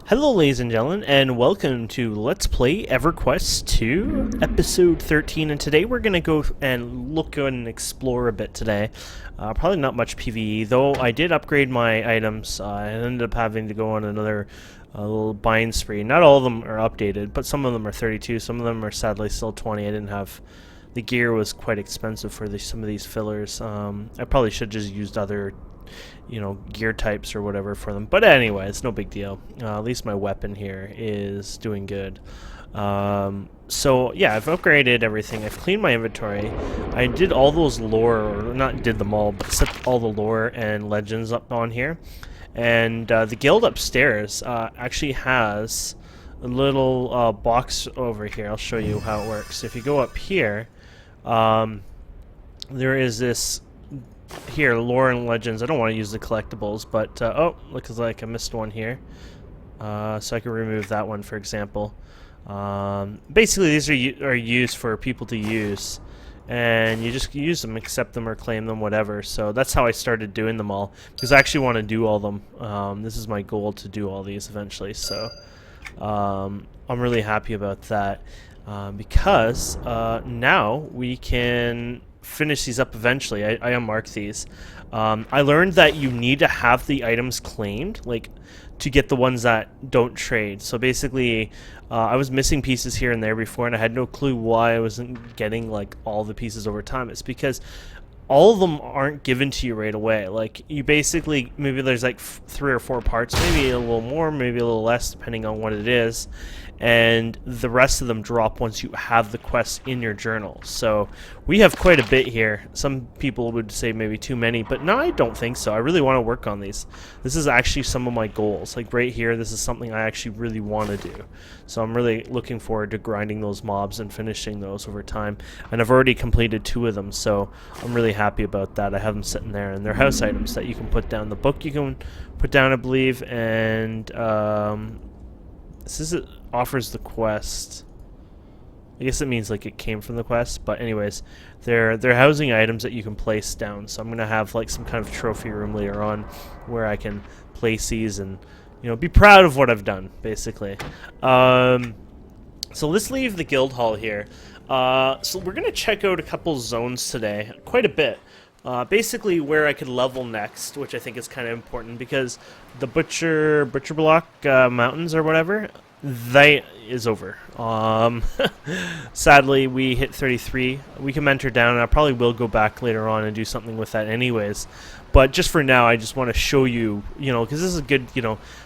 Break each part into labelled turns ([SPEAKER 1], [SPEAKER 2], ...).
[SPEAKER 1] Hello ladies and gentlemen, and welcome to Let's Play EverQuest 2, Episode 13, and today we're going to go and look and explore a bit today. Probably not much PvE, though I did upgrade my items. I ended up having to go on another little buying spree. Not all of them are updated, but some of them are 32, some of them are sadly still 20. I didn't have... The gear was quite expensive for some of these fillers. I probably should have just used other... gear types or whatever for them. But anyway, it's no big deal. At least my weapon here is doing good. So yeah, I've upgraded everything. I've cleaned my inventory. I did all those lore, or not did them all, but set all the lore and legends up on here. And the guild upstairs actually has a little box over here. I'll show you how it works. If you go up here, there is this here, lore and legends. I don't want to use the collectibles, but oh, looks like I missed one here. So I can remove that one, for example. Basically, these are used for people to use, and you just use them, accept them, or claim them, whatever. So that's how I started doing them all, because I actually want to do all of them. This is my goal, to do all these eventually. So I'm really happy about that, because now we can finish these up eventually. I unmark these. I learned that you need to have the items claimed, like, to get the ones that don't trade. So basically, I was missing pieces here and there before, and I had no clue why I wasn't getting, like, all the pieces over time. It's because all of them aren't given to you right away. Like, you basically, maybe there's like 3 or 4 parts, maybe a little more, maybe a little less, depending on what it is, and the rest of them drop once you have the quest in your journal. So we have quite a bit here. Some people would say maybe too many, but no, I don't think so. I really want to work on these. This is actually some of my goals. Like right here, this is something I actually really want to do. So I'm really looking forward to grinding those mobs and finishing those over time. And I've already completed 2 of them, so I'm really happy about that. I have them sitting there, and they're house items that you can put down. The book you can put down, I believe, and this is offers the quest. I guess it means like it came from the quest, but anyways, they're housing items that you can place down. So I'm gonna have like some kind of trophy room later on where I can place these and be proud of what I've done, basically. So let's leave the guild hall here. So we're gonna check out a couple zones today, quite a bit. Basically where I could level next, which I think is kind of important, because the Butcher Block Mountains or whatever, that is over. Sadly, we hit 33. We can mentor down, and I probably will go back later on and do something with that anyways. But just for now, I just want to show you, because this is a good,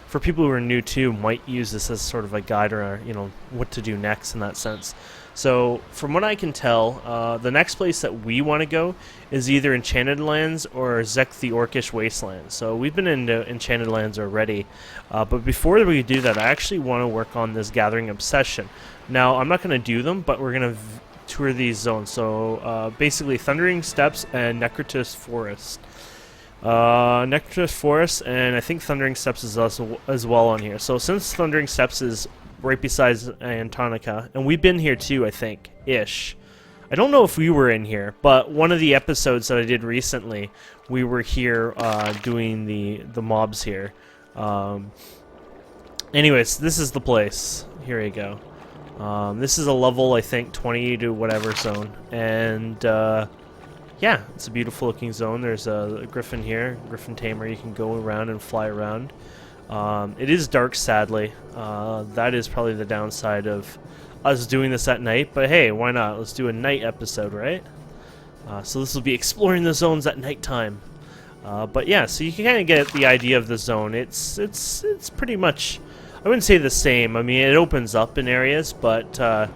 [SPEAKER 1] for people who are new too, might use this as sort of a guide, or, what to do next in that sense. So, from what I can tell, the next place that we want to go is either Enchanted Lands or the Orcish Wastelands. So, we've been into Enchanted Lands already, but before we do that, I actually want to work on this Gathering Obsession. Now, I'm not going to do them, but we're going to tour these zones. So, basically, Thundering Steppes and Necris Forest. Necris Forest, and I think Thundering Steppes is also as well on here. So, since Thundering Steppes is right beside Antonica, and we've been here too, I think, ish. I don't know if we were in here, but one of the episodes that I did recently, we were here doing the mobs here. Anyways, this is the place. Here you go. This is a level, I think, 20 to whatever zone, and yeah, it's a beautiful looking zone. There's a griffin here, griffin tamer. You can go around and fly around. It is dark, sadly. That is probably the downside of us doing this at night, but hey, why not? Let's do a night episode, right? So this will be exploring the zones at nighttime. But yeah, so you can kind of get the idea of the zone. It's pretty much, I wouldn't say the same. I mean, it opens up in areas, but I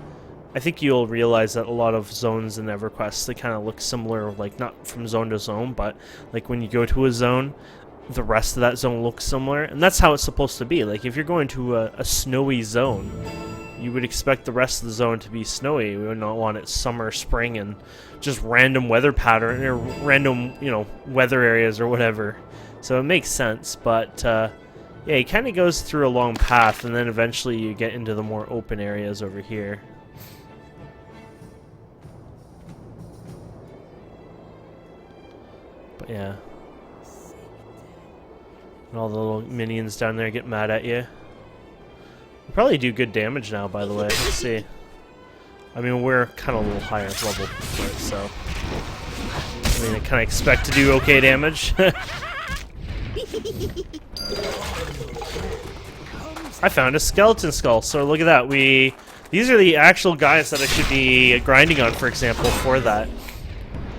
[SPEAKER 1] think you'll realize that a lot of zones in EverQuest, they kind of look similar, like not from zone to zone, but like when you go to a zone, the rest of that zone looks similar, and that's how it's supposed to be. Like if you're going to a snowy zone, you would expect the rest of the zone to be snowy. We would not want it summer, spring, and just random weather pattern, or random, weather areas or whatever. So it makes sense, but yeah, it kind of goes through a long path, and then eventually you get into the more open areas over here. But yeah. And all the little minions down there get mad at you. We probably do good damage now, by the way. Let's see. I mean, we're kind of a little higher level for it, so... I mean, I kind of expect to do okay damage. I found a skeleton skull, so look at that. These are the actual guys that I should be grinding on, for example, for that.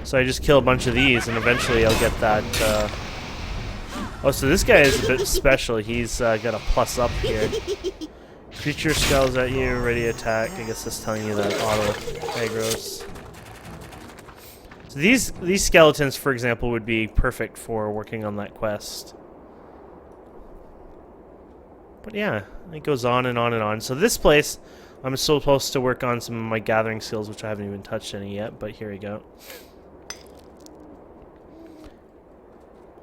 [SPEAKER 1] So I just kill a bunch of these, and eventually I'll get that... Oh, so this guy is a bit special. He's got a plus up here. Creature scowls at you, ready attack. I guess that's telling you that auto aggros. So these skeletons, for example, would be perfect for working on that quest. But yeah, it goes on and on and on. So this place, I'm still supposed to work on some of my gathering skills, which I haven't even touched any yet, but here we go.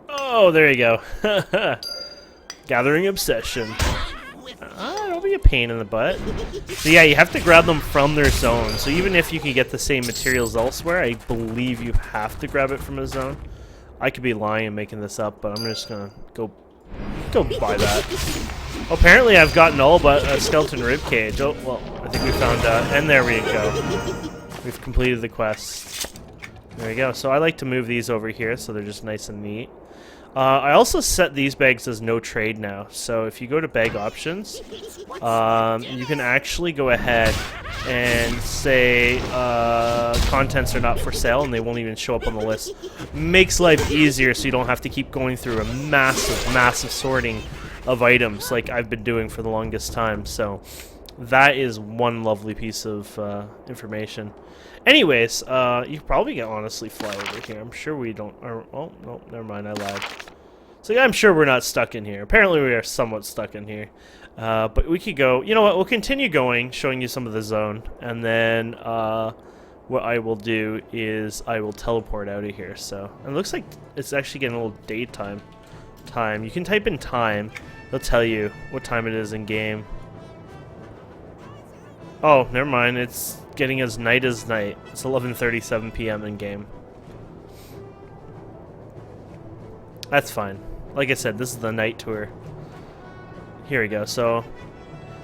[SPEAKER 1] Oh, there you go. Gathering obsession. Don't be a pain in the butt. So yeah, you have to grab them from their zone. So even if you can get the same materials elsewhere, I believe you have to grab it from a zone. I could be lying and making this up, but I'm just gonna go buy that. Apparently I've gotten all but a skeleton ribcage. Oh, well, I think we found and there we go. We've completed the quest. There we go. So I like to move these over here so they're just nice and neat. I also set these bags as no trade now. So if you go to bag options, you can actually go ahead and say contents are not for sale, and they won't even show up on the list. Makes life easier so you don't have to keep going through a massive sorting of items like I've been doing for the longest time. So that is one lovely piece of information. Anyways, you probably can honestly fly over here. I'm sure we don't... oh, no, never mind, I lied. So yeah, I'm sure we're not stuck in here. Apparently we are somewhat stuck in here. But we could go... You know what, we'll continue going, showing you some of the zone. And then what I will do is I will teleport out of here. So it looks like it's actually getting a little daytime. You can type in time. It'll tell you what time it is in game. Oh, never mind. It's getting as night as night. It's 11:37 p.m. in game. That's fine. Like I said, this is the night tour. Here we go. So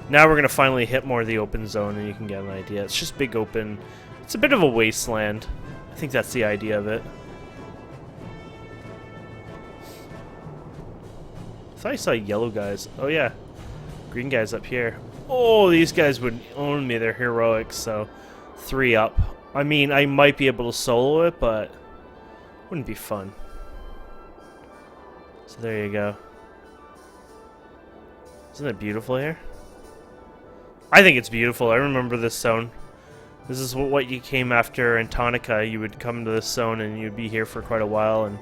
[SPEAKER 1] now we're gonna finally hit more of the open zone, and you can get an idea. It's just big open. It's a bit of a wasteland. I think that's the idea of it. I thought I saw yellow guys. Oh yeah, green guys up here. Oh, these guys would own me. They're heroic, so 3 up. I mean, I might be able to solo it, but wouldn't be fun. So there you go. Isn't it beautiful here? I think it's beautiful. I remember this zone. This is what you came after in Tonica. You would come to this zone and you'd be here for quite a while, and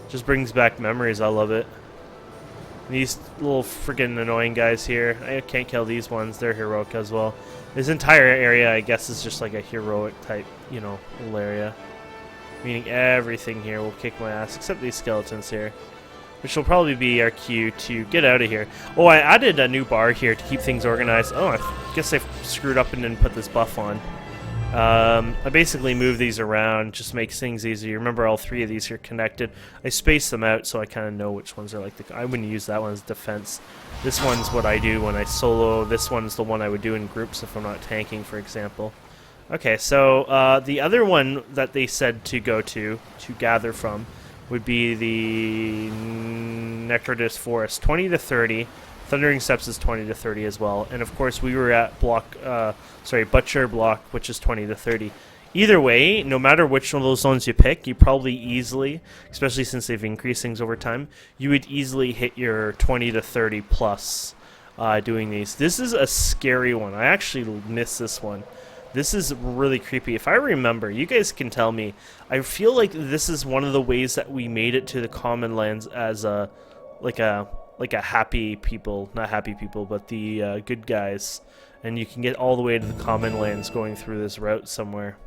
[SPEAKER 1] just brings back memories. I love it. These little freaking annoying guys here. I can't kill these ones. They're heroic as well. This entire area, I guess, is just like a heroic type, you know, little area. Meaning everything here will kick my ass, except these skeletons here. Which will probably be our cue to get out of here. Oh, I added a new bar here to keep things organized. Oh, I guess I screwed up and didn't put this buff on. I basically move these around, just makes things easier. Remember, all 3 of these are connected. I space them out so I kind of know which ones are like the... I wouldn't use that one as defense. This one's what I do when I solo. This one's the one I would do in groups if I'm not tanking, for example. Okay, so the other one that they said to go to gather from, would be the Necris Forest, 20 to 30. Thundering Steps is 20 to 30 as well. And of course we were at Butcher Block, which is 20 to 30. Either way, no matter which one of those zones you pick, you probably easily, especially since they've increased things over time, you would easily hit your 20 to 30 plus doing these. This is a scary one. I actually miss this one. This is really creepy. If I remember, you guys can tell me. I feel like this is one of the ways that we made it to the Common Lands as a happy people, not happy people, but the good guys. And you can get all the way to the Common Lands going through this route somewhere.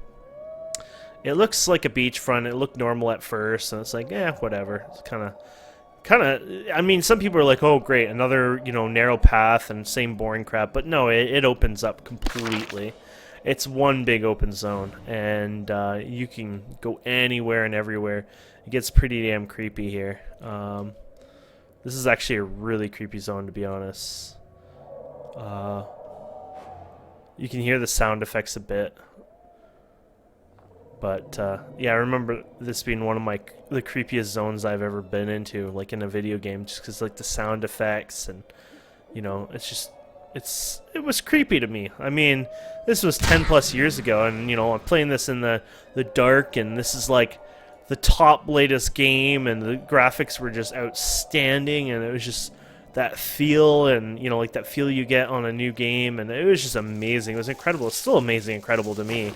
[SPEAKER 1] It looks like a beachfront. It looked normal at first, and it's like, whatever. It's kind of. I mean, some people are like, oh, great, another, you know, narrow path and same boring crap. But no, it opens up completely. It's one big open zone, and you can go anywhere and everywhere. It gets pretty damn creepy here. This is actually a really creepy zone, to be honest. You can hear the sound effects a bit. But, yeah, I remember this being one of the creepiest zones I've ever been into, like, in a video game, just because, like, the sound effects and, you know, it was creepy to me. I mean, this was 10 plus years ago, and, you know, I'm playing this in the dark, and this is, like, the top latest game, and the graphics were just outstanding, and it was just that feel, and, you know, like, that feel you get on a new game, and it was just amazing. It was incredible. It's still amazing, incredible to me.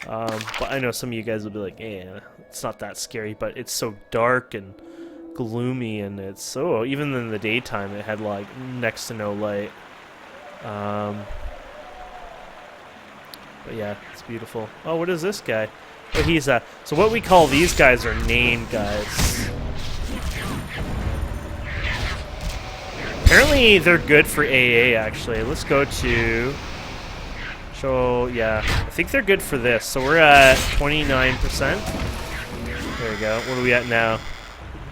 [SPEAKER 1] But I know some of you guys will be like, it's not that scary, but it's so dark and gloomy, and it's so, even in the daytime, it had, like, next to no light. But yeah, it's beautiful. Oh, what is this guy? Oh, he's so what we call these guys are named guys. Apparently, they're good for AA, actually. Let's go to... So, yeah, I think they're good for this. So we're at 29%. There we go. What are we at now?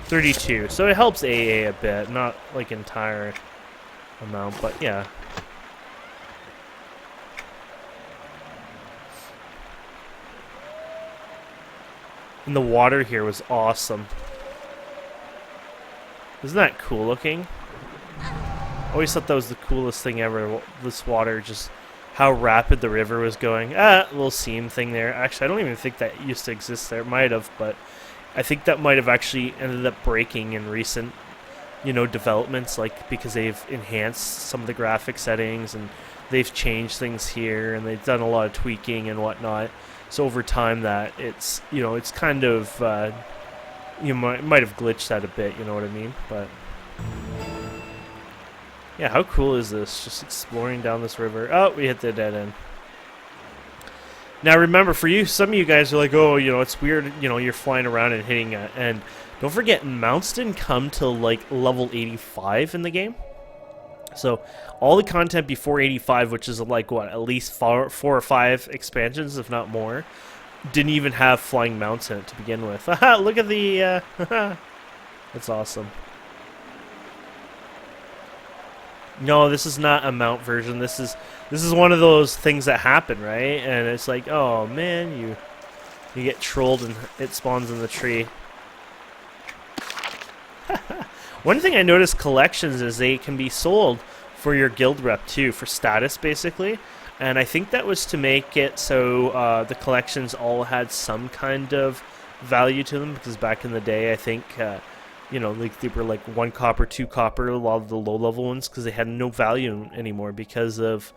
[SPEAKER 1] 32. So it helps AA a bit, not like entire amount, but yeah. And the water here was awesome. Isn't that cool looking? I always thought that was the coolest thing ever. This water, just how rapid the river was going. A little seam thing there. Actually, I don't even think that used to exist there. It might have, but I think that might have actually ended up breaking in recent, you know, developments, like, because they've enhanced some of the graphic settings and they've changed things here and they've done a lot of tweaking and whatnot. So over time that it's, you know, it's kind of, you might have glitched that a bit, you know what I mean? But yeah, how cool is this? Just exploring down this river. Oh, we hit the dead end. Now remember, for you, some of you guys are like, oh, you know, it's weird, you know, you're flying around and hitting it. And don't forget, mounts didn't come till like level 85 in the game. So all the content before 85, which is like, what, at least four or five expansions, if not more, didn't even have flying mounts in it to begin with. Look at the... That's awesome. No, this is not a mount version. This is one of those things that happen, right? And it's like, oh man, you get trolled and it spawns in the tree. One thing I noticed collections is they can be sold for your guild rep too, for status basically. And I think that was to make it so the collections all had some kind of value to them, because back in the day, I think you know, like they were like 1 copper, 2 copper, a lot of the low level ones, because they had no value anymore because of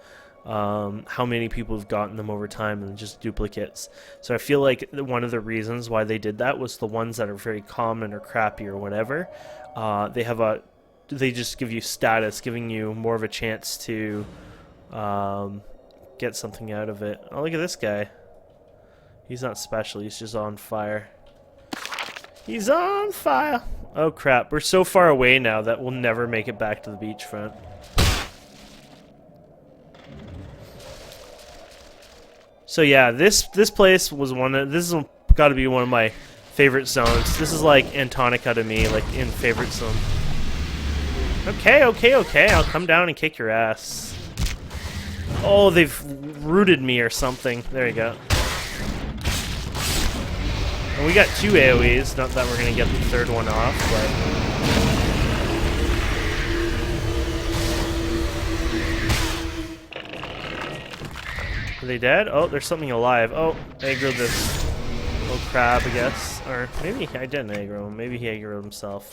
[SPEAKER 1] how many people have gotten them over time and just duplicates. So I feel like one of the reasons why they did that was the ones that are very common or crappy or whatever, they just give you status, giving you more of a chance to get something out of it. Oh, look at this guy. He's not special, he's just on fire. He's on fire. Oh crap, we're so far away now that we'll never make it back to the beachfront. So yeah, this place was this is got to be one of my favorite zones. This is like Antonica to me, like in favorite zone. Okay, I'll come down and kick your ass. Oh, they've rooted me or something. There you go. And we got 2 AoEs, not that we're going to get the 3rd one off, but... Are they dead? Oh, there's something alive. Oh, aggroed this little crab, I guess. Or maybe I didn't aggro him. Maybe he aggroed himself.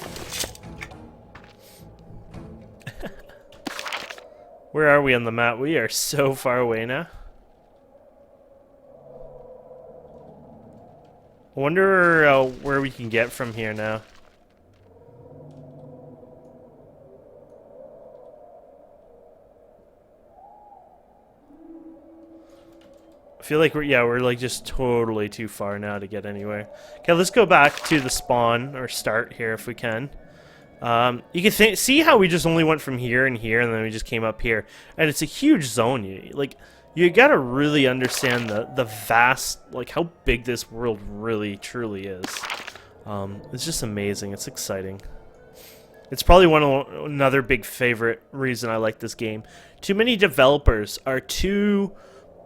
[SPEAKER 1] Where are we on the map? We are so far away now. I wonder where we can get from here now. I feel like we're like just totally too far now to get anywhere. Okay, let's go back to the spawn or start here if we can. You can see how we just only went from here and here, and then we just came up here, and it's a huge zone. You gotta really understand the vast, like how big this world really truly is. It's just amazing. It's exciting. It's probably another big favorite reason I like this game. too many developers are too.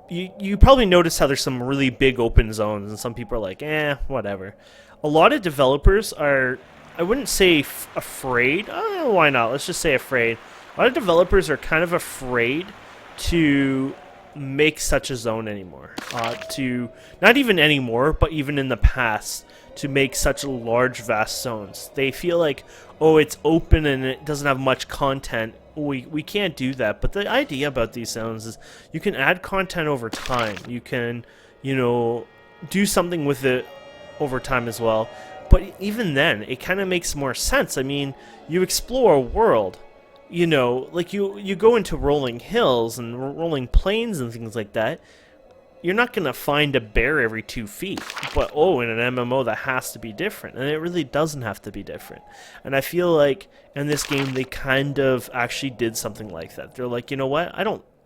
[SPEAKER 1] You probably notice how there's some really big open zones, and some people are like, whatever. A lot of developers are, I wouldn't say afraid. Why not? Let's just say afraid. A lot of developers are kind of afraid to make such a zone anymore. To not even anymore, but even in the past, to make such large, vast zones. They feel like, oh, it's open and it doesn't have much content. We can't do that. But the idea about these zones is you can add content over time. You can, do something with it over time as well. But even then, it kind of makes more sense. I mean, you explore a world. Like you go into rolling hills and rolling plains and things like that. You're not going to find a bear every 2 feet. But, in an MMO, that has to be different. And it really doesn't have to be different. And I feel like in this game, they kind of actually did something like that. They're like, you know what?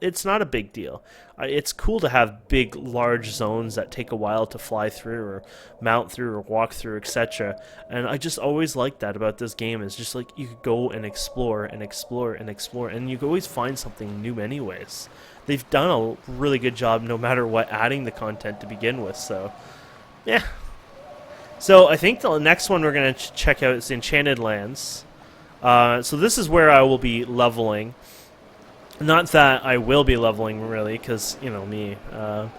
[SPEAKER 1] It's not a big deal. It's cool to have big, large zones that take a while to fly through or mount through or walk through, etc. And I just always liked that about this game. Is just like you could go and explore and explore and explore, and you could always find something new anyways. They've done a really good job no matter what adding the content to begin with, so yeah. So I think the next one we're going to check out is Enchanted Lands. So this is where I will be leveling. Not that I will be leveling, really, because, me. I'll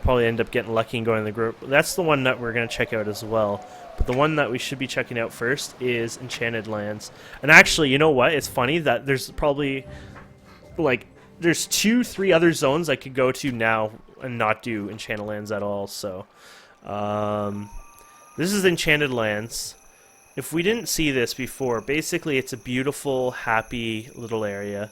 [SPEAKER 1] probably end up getting lucky and going in the group. That's the one that we're going to check out as well. But the one that we should be checking out first is Enchanted Lands. And actually, you know what? It's funny that there's probably, there's 2-3 other zones I could go to now and not do Enchanted Lands at all. So, this is Enchanted Lands. If we didn't see this before, basically it's a beautiful, happy little area.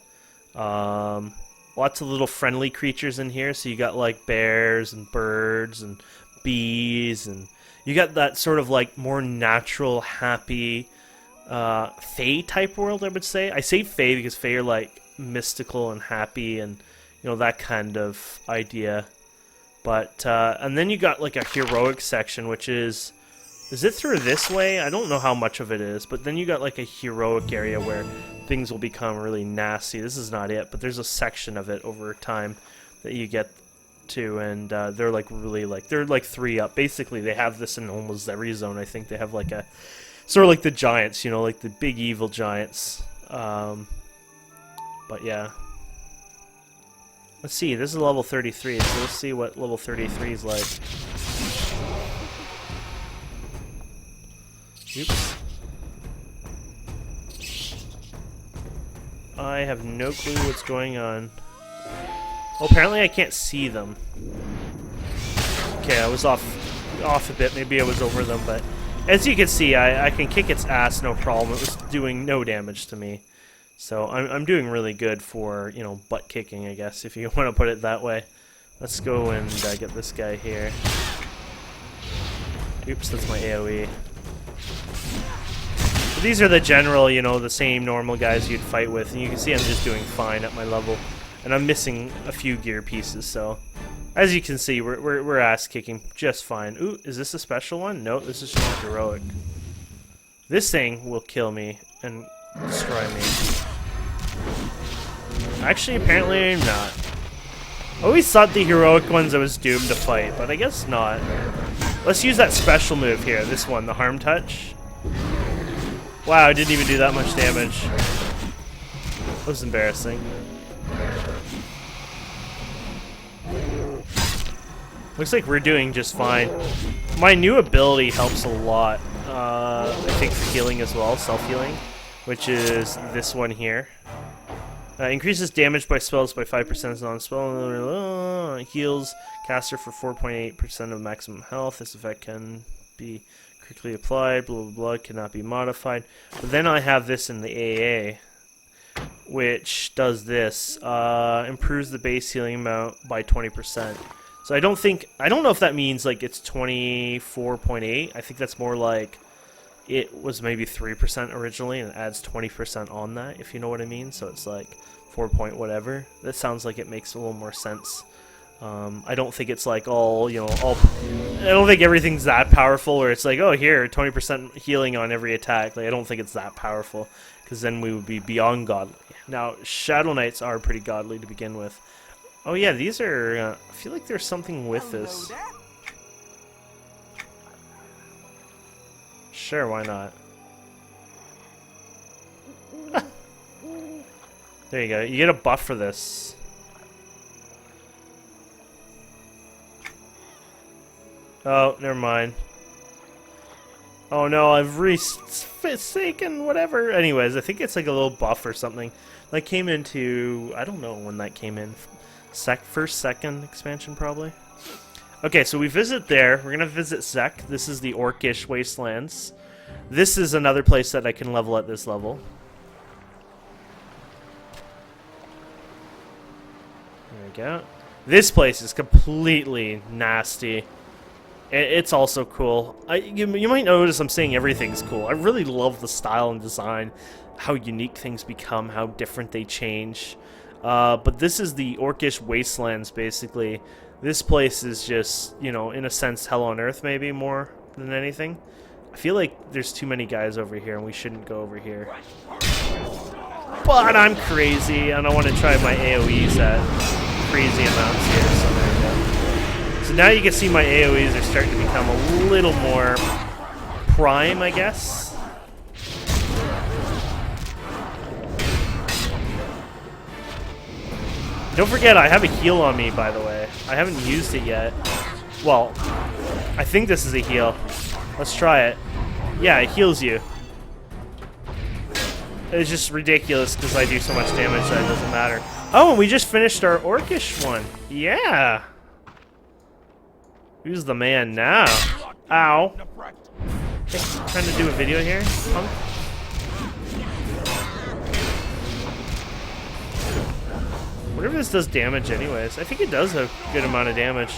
[SPEAKER 1] Lots of little friendly creatures in here. So you got like bears and birds and bees, and you got that sort of like more natural, happy, Fae type world, I would say. I say Fae because Fae are like mystical and happy and that kind of idea. But and then you got like a heroic section, which is it through this way? I don't know how much of it is, but then you got like a heroic area where things will become really nasty. This is not it, but there's a section of it over time that you get to, and they're like really they're like 3 up. Basically, they have this in almost every zone. I think they have like a sort of like the giants, like the big evil giants. But yeah. Let's see, this is level 33, so let's see what level 33 is like. Oops. I have no clue what's going on. Oh, apparently I can't see them. Okay, I was off a bit. Maybe I was over them, but as you can see, I can kick its ass no problem. It was doing no damage to me. So I'm doing really good for, butt kicking, I guess, if you want to put it that way. Let's go and get this guy here. Oops, that's my AoE. But these are the general, the same normal guys you'd fight with, and you can see I'm just doing fine at my level. And I'm missing a few gear pieces, so as you can see, we're ass kicking just fine. Ooh, is this a special one? No, this is just heroic. This thing will kill me and destroy me. Actually, apparently not. I always thought the heroic ones I was doomed to fight, but I guess not. Let's use that special move here, this one, the Harm Touch. Wow, I didn't even do that much damage. That was embarrassing. Looks like we're doing just fine. My new ability helps a lot, I think, for healing as well, self-healing, which is this one here. Increases damage by spells by 5% as non-spell. Heals caster for 4.8% of maximum health. This effect can be quickly applied. Blah, blah, blah. Cannot be modified. But then I have this in the AA, which does this. Improves the base healing amount by 20%. So I don't know if that means like it's 24.8. I think that's more like it was maybe 3% originally and it adds 20% on that, if you know what I mean. So it's like 4 point whatever. That sounds like it makes a little more sense. I don't think it's like all, you know, all. I don't think everything's that powerful, or it's like, oh, here, 20% healing on every attack. Like, I don't think it's that powerful, because then we would be beyond godly. Now, Shadow Knights are pretty godly to begin with. Oh yeah, these are. I feel like there's something with this. Sure, why not? There you go. You get a buff for this. Oh, never mind. Oh no, I've forsaken whatever. Anyways, I think it's like a little buff or something. That came into, I don't know when that came in. First, second expansion probably. Okay, so we visit there. We're gonna visit Zek. This is the Orcish Wastelands. This is another place that I can level at this level. There we go. This place is completely nasty. It's also cool. You might notice I'm saying everything's cool. I really love the style and design, how unique things become, how different they change. But this is the Orcish Wastelands, basically. This place is just, you know, in a sense, hell on earth, maybe more than anything. I feel like there's too many guys over here, and we shouldn't go over here. But I'm crazy, and I want to try my AoEs at crazy amounts here, so there we go. So now you can see my AoEs are starting to become a little more prime, I guess. Don't forget, I have a heal on me, by the way. I haven't used it yet. Well, I think this is a heal. Let's try it. Yeah, it heals you. It's just ridiculous because I do so much damage that it doesn't matter. Oh, and we just finished our Orcish one. Yeah. Who's the man now? Ow. Hey, trying to do a video here, punk? Wonder if this does damage anyways. I think it does a good amount of damage.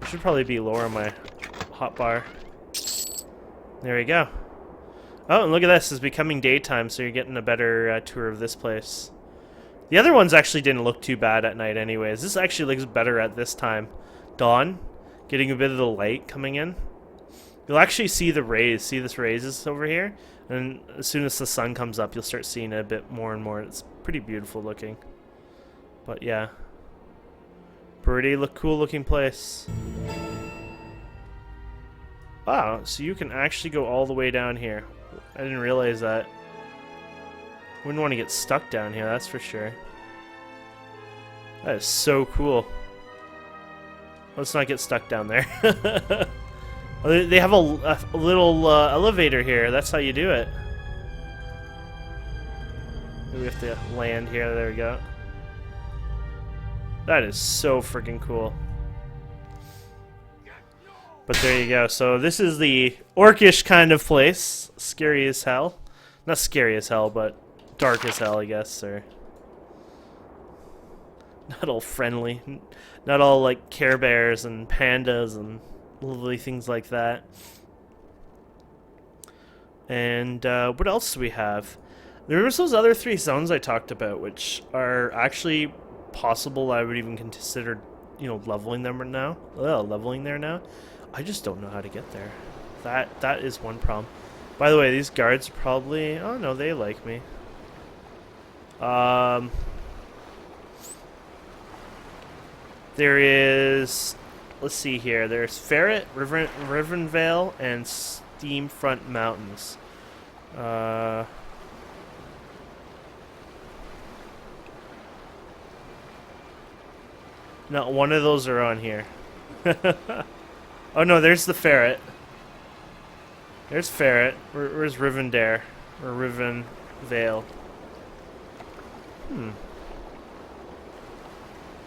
[SPEAKER 1] It should probably be lower on my hotbar. There we go. Oh, and look at this. It's becoming daytime, so you're getting a better tour of this place. The other ones actually didn't look too bad at night anyways. This actually looks better at this time. Dawn. Getting a bit of the light coming in. You'll actually see the rays. See this rays over here? And as soon as the sun comes up, you'll start seeing it a bit more and more. It's pretty beautiful looking. But yeah. Pretty cool looking place. Wow, so you can actually go all the way down here. I didn't realize that. Wouldn't want to get stuck down here, that's for sure. That is so cool. Let's not get stuck down there. They have a little elevator here. That's how you do it. We have to land here. There we go. That is so freaking cool. But there you go. So this is the Orcish kind of place. Scary as hell. Not scary as hell, but dark as hell, I guess. Or not all friendly. Not all like Care Bears and pandas and lovely things like that. And what else do we have? There was those other 3 zones I talked about, which are actually possible. I would even consider, you know, leveling them now. Leveling there now. I just don't know how to get there. That is one problem. By the way, these guards probably. Oh no, they like me. There is. Let's see here. There's Ferret, Rivenvale, and Steamfront Mountains. Not one of those are on here. Oh no, there's the Ferret. There's Ferret. Where's Rivendare? Or Rivenvale?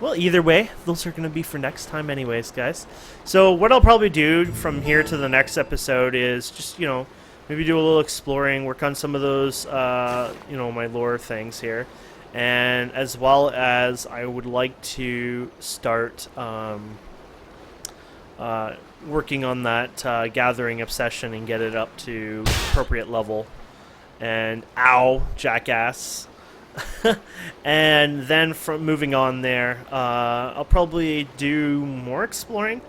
[SPEAKER 1] Well, either way, those are going to be for next time anyways, guys. So what I'll probably do from here to the next episode is just, you know, maybe do a little exploring, work on some of those, you know, my lore things here. And as well as I would like to start working on that gathering obsession and get it up to appropriate level. And ow, jackass. And then from moving on there, I'll probably do more exploring.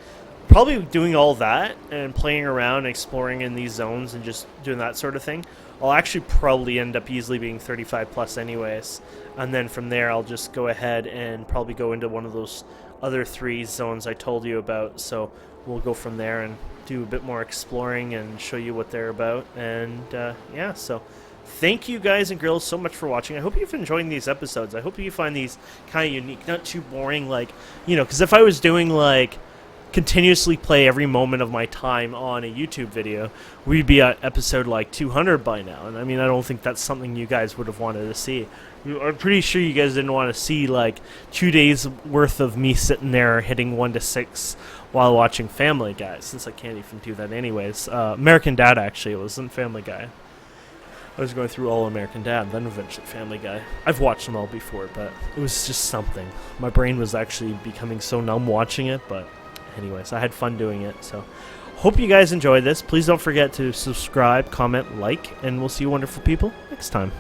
[SPEAKER 1] Probably doing all that and playing around, exploring in these zones and just doing that sort of thing. I'll actually probably end up easily being 35 plus anyways. And then from there, I'll just go ahead and probably go into one of those other 3 zones I told you about. So we'll go from there and do a bit more exploring and show you what they're about. And yeah, so thank you guys and girls so much for watching. I hope you've enjoyed these episodes. I hope you find these kind of unique, not too boring, like, you know, because if I was doing like continuously play every moment of my time on a YouTube video, we'd be at episode like 200 by now. And I mean, I don't think that's something you guys would have wanted to see. I'm pretty sure you guys didn't want to see like 2 days worth of me sitting there hitting 1 to 6 while watching Family Guy, since I can't even do that anyways. American Dad, actually, it wasn't Family Guy. I was going through all American Dad, then eventually Family Guy. I've watched them all before, but it was just something. My brain was actually becoming so numb watching it, but anyways, I had fun doing it. So hope you guys enjoyed this. Please don't forget to subscribe, comment, like, and we'll see you wonderful people next time.